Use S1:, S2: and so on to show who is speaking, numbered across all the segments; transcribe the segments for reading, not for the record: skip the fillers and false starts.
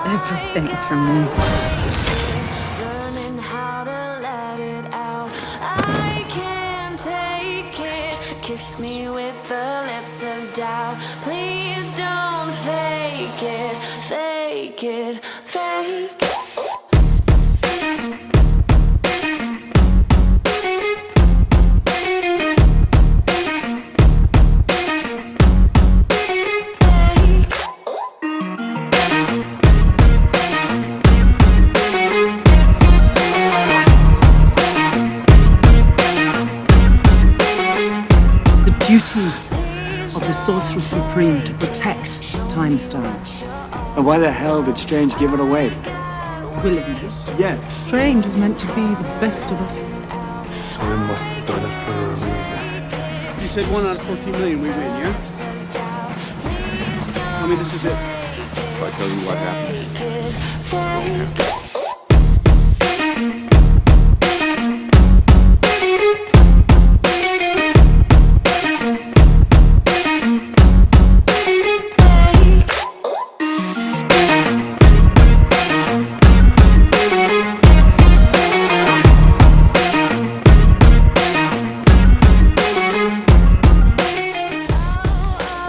S1: everything from me.
S2: Learning how to let it out. I can't take it. Kiss me with the lips of doubt. Please don't fake it, fake it, fake it.
S1: The duty of the Sorcerer Supreme to protect Time Stone.
S3: And why the hell did Strange give it away?
S1: Willingly.
S3: Yes.
S1: Strange is meant to be the best of us.
S4: So we must have done it for a reason.
S5: You said 1 out of 14 million we win, yeah? Tell me this is it.
S4: If I tell you what happens,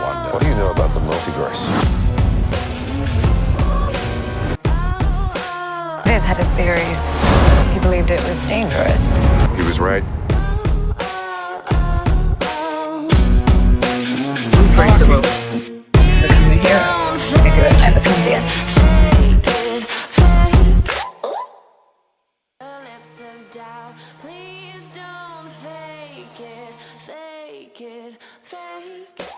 S4: Wanda, what do you know about the multiverse?
S6: Liz had his theories. He believed it was dangerous.
S4: He was right.
S6: Break the rules. Become the hero. I do it, I become the end.
S2: Please don't fake it, fake it, fake it.